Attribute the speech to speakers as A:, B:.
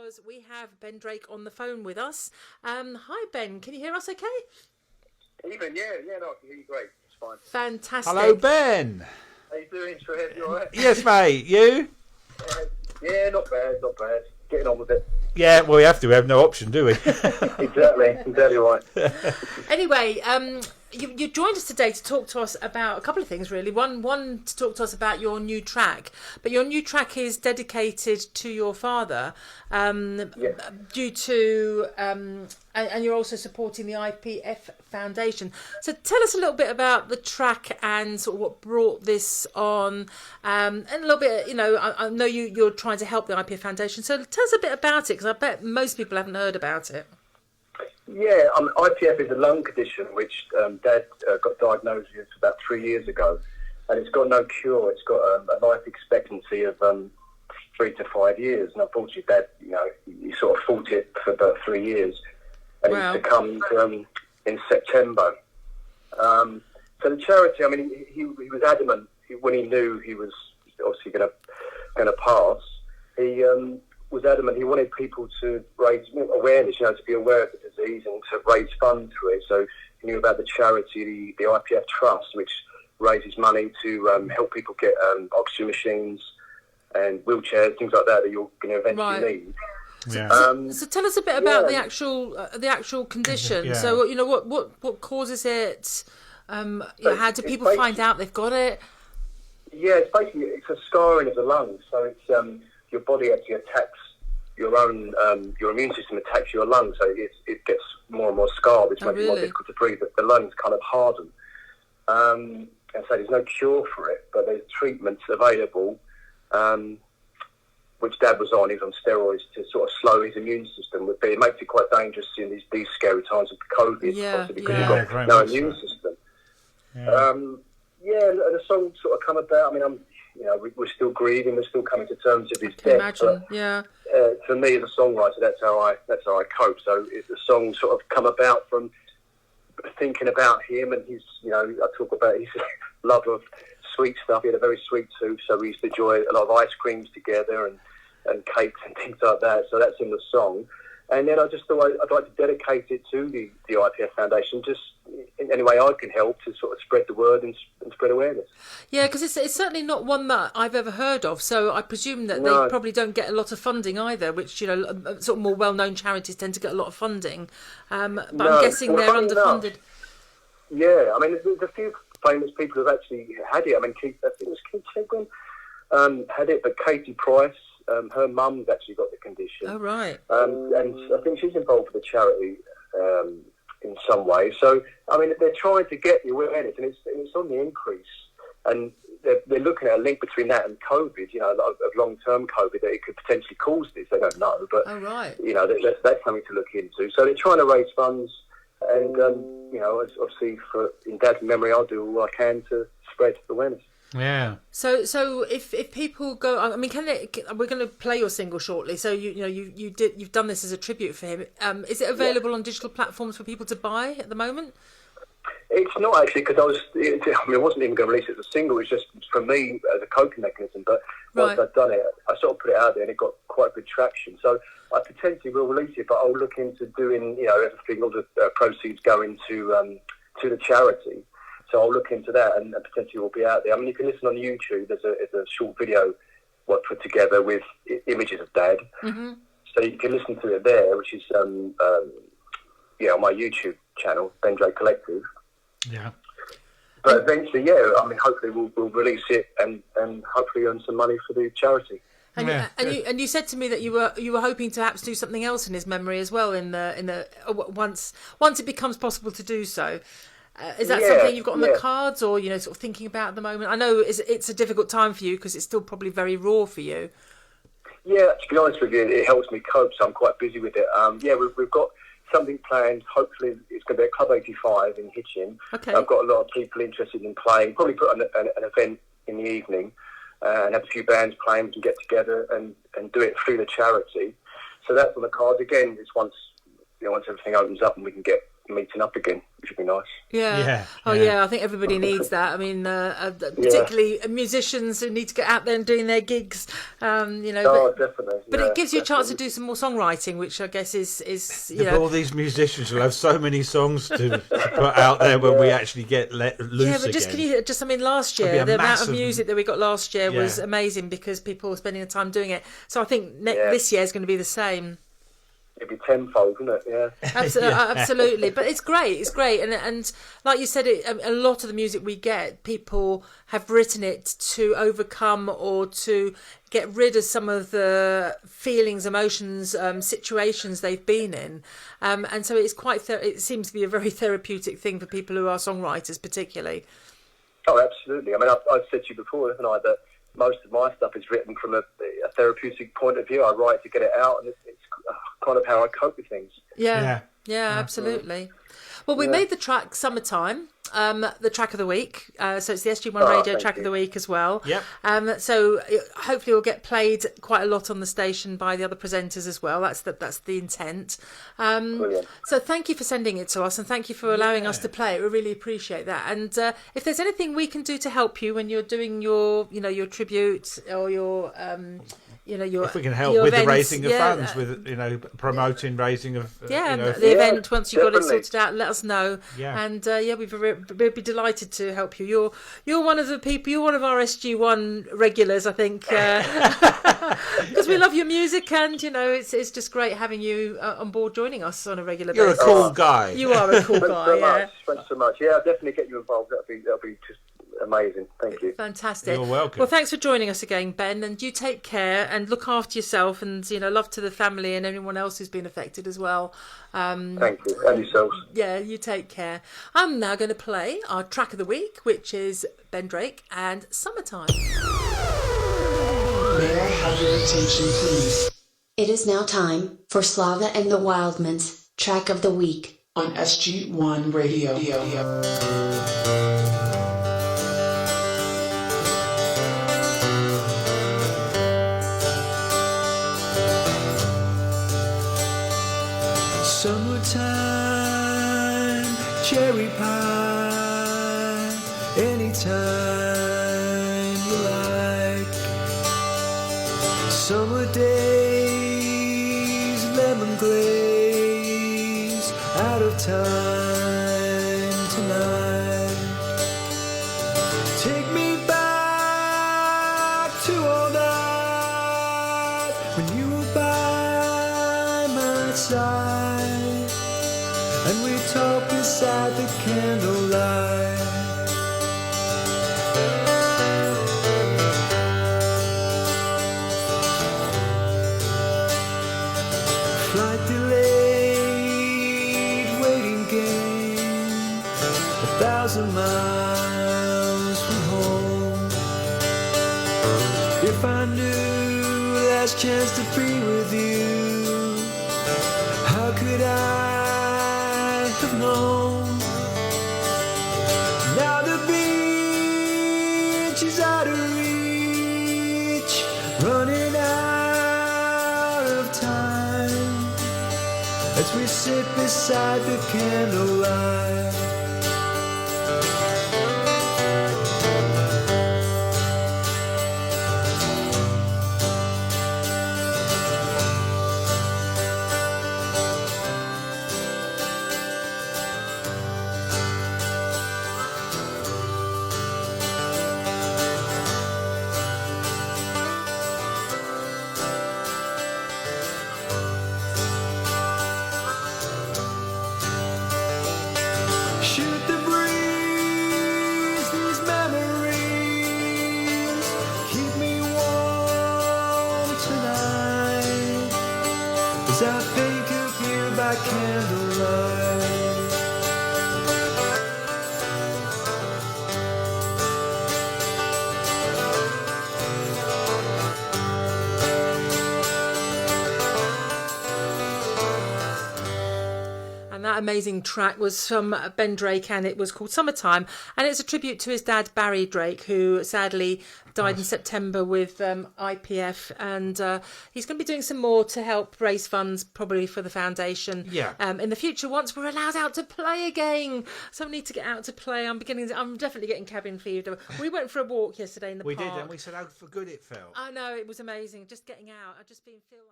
A: because we have Ben Drake on the phone with us. Hi, Ben. Can you hear us okay?
B: Even, yeah, no, I can hear you great. It's fine.
A: Fantastic.
C: Hello, Ben.
B: How you doing, Trev? You all right?
C: Yes, mate. You?
B: Yeah, not bad. Getting on with it.
C: Yeah, well, we have to. We have no option, do we?
B: Exactly right.
A: Anyway, you joined us today to talk to us about a couple of things, really. One to talk to us about your new track, but your new track is dedicated to your father, due to, and you're also supporting the IPF Foundation. So tell us a little bit about the track and sort of what brought this on, and a little bit, I know you're trying to help the IPF Foundation. So tell us a bit about it, because I bet most people haven't heard about it.
B: Yeah, IPF is a lung condition which Dad got diagnosed with about 3 years ago, and it's got no cure. It's got a life expectancy of 3 to 5 years, and unfortunately, Dad, he sort of fought it for about 3 years, and he succumbed in September. So the charity, I mean, he was adamant when he knew he was obviously going to pass. He was adamant he wanted people to raise awareness, to be aware of the disease and to raise funds for it. So he knew about the charity, the IPF Trust, which raises money to help people get oxygen machines and wheelchairs, things like that you're going to eventually need.
C: Yeah.
A: So tell us a bit about the actual condition.
C: Yeah.
A: So what causes it? How do people find out they've got it?
B: Yeah, it's a scarring of the lungs. So it's your body actually attacks your own, your immune system attacks your lungs, so it gets more and more scarred, which makes it more difficult to breathe. But the lungs kind of harden. And so there's no cure for it, but there's treatments available, which Dad was on. He was on steroids to sort of slow his immune system. But it makes it quite dangerous in these scary times of COVID, because you've got no immune system. And the song sort of come about. I mean, we're still grieving. We're still coming to terms with his death.
A: Imagine,
B: but, for me as a songwriter, that's how I cope. So the song sort of come about from thinking about him and his. I talk about his love of sweet stuff. He had a very sweet tooth, so we used to enjoy a lot of ice creams together and cakes and things like that. So that's in the song. And then I just thought I'd like to dedicate it to the IPF Foundation, just in any way I can help to sort of spread the word and spread awareness.
A: Yeah, because it's certainly not one that I've ever heard of, so I presume that they probably don't get a lot of funding either, which, sort of more well-known charities tend to get a lot of funding. But I'm guessing they're underfunded.
B: Yeah, I mean, there's a few famous people who've actually had it. I mean, I think it was Keith Chegwin had it, but Katie Price, her mum's actually got the condition.
A: Oh, right.
B: And I think she's involved with the charity in some way. So, I mean, they're trying to get the awareness, and it's on the increase. And they're looking at a link between that and COVID, of long-term COVID, that it could potentially cause this. They don't know, but, that's something to look into. So they're trying to raise funds, and, obviously, in Dad's memory, I'll do all I can to spread awareness.
C: Yeah.
A: So if people go, I mean, we're going to play your single shortly. So you've done this as a tribute for him. Is it available on digital platforms for people to buy at the moment?
B: It's not actually, because I wasn't even going to release it as a single. It's just for me as a coping mechanism. But once I've done it, I sort of put it out there, and it got quite good traction. So I potentially will release it, but I'll look into doing everything, all the proceeds going to the charity. So I'll look into that, and potentially will be out there. I mean, you can listen on YouTube. There's a short video put together with images of Dad. Mm-hmm. So you can listen to it there, which is on my YouTube channel, Ben Drake Collective.
C: Yeah.
B: But eventually, I mean, hopefully we'll release it and hopefully earn some money for the charity.
A: And you said to me that you were hoping to perhaps do something else in his memory as well in the once it becomes possible to do so. Is that something you've got on the cards, or sort of thinking about at the moment? I know it's a difficult time for you because it's still probably very raw for you.
B: Yeah, to be honest with you, it helps me cope, so I'm quite busy with it. We've got something planned. Hopefully, it's going to be at Club 85 in Hitchin.
A: Okay.
B: I've got a lot of people interested in playing. Probably put on an event in the evening and have a few bands playing. We can get together and do it through the charity. So that's on the cards. Again, it's once everything opens up and we can get meeting up again, which would be nice.
A: Yeah. I think everybody needs that. I mean, particularly musicians who need to get out there and doing their gigs.
B: Definitely.
A: But it gives you a chance to do some more songwriting, which I guess is
C: But all these musicians will have so many songs to put out there when we actually get let loose
A: Yeah, but
C: again.
A: Last year the amount of music that we got last year was amazing because people were spending the time doing it. So I think this year is going to be the same.
B: It'd be tenfold, wouldn't it? Yeah.
A: Absolutely. But it's great. And like you said, a lot of the music we get, people have written it to overcome or to get rid of some of the feelings, emotions, situations they've been in. And so it's it seems to be a very therapeutic thing for people who are songwriters, particularly.
B: Oh, absolutely. I mean, I've said to you before, haven't I, that most of my stuff is written from a therapeutic point of view. I write to get it out, and it's kind of how I cope with things.
A: Yeah, absolutely. Well, we made the track Summertime, the track of the week. So it's the SG1 Radio track of the week as well.
C: Yep.
A: So hopefully it will get played quite a lot on the station by the other presenters as well. That's the intent.
B: Brilliant.
A: So thank you for sending it to us, and thank you for allowing us to play it. We really appreciate that. And if there's anything we can do to help you when you're doing your tribute or your
C: if we can help with the raising of funds, with promoting raising of
A: the event once you've got it sorted out, let us know. And we'd be delighted to help you. You're one of the people. You're one of our SG1 regulars, I think, because we love your music, and it's just great having you on board, joining us on a regular basis.
C: You're a cool guy.
A: You are a cool guy.
B: Thanks so much. Yeah, I'll definitely get you involved. That'll be just amazing. Thank you.
A: Fantastic.
C: You're welcome.
A: Well, thanks for joining us again, Ben, and you take care and look after yourself, and love to the family and anyone else who's been affected as well.
B: Thank you, and yourselves.
A: Yeah, you take care. I'm now going to play our track of the week, which is Ben Drake and Summertime.
D: May I have your attention, please? It is now time for Slava and the Wildmans track of the week on SG1 Radio.
E: Summertime, cherry pie, anytime you like. Summer days, lemon glaze, out of time tonight. Take me back to all night when you were by my side. And we talk beside the candlelight. Flight delayed, waiting game, 1,000 miles from home. If I knew last chance to be with you, how could I have known? Now the beach is out of reach, running out of time, as we sit beside the candlelight. Shoot the breeze, these memories keep me warm tonight, as I think of you by candlelight.
A: that amazing track was from Ben Drake, and it was called Summertime, and it's a tribute to his dad Barry Drake, who sadly died in September with IPF, and he's going to be doing some more to help raise funds, probably for the foundation. In the future, once we're allowed out to play again. So I need to get out to play. I'm definitely getting cabin fever. We went for a walk yesterday in the park.
C: We did, and we said how good it felt.
A: I know, it was amazing. Just getting out. I just feel like.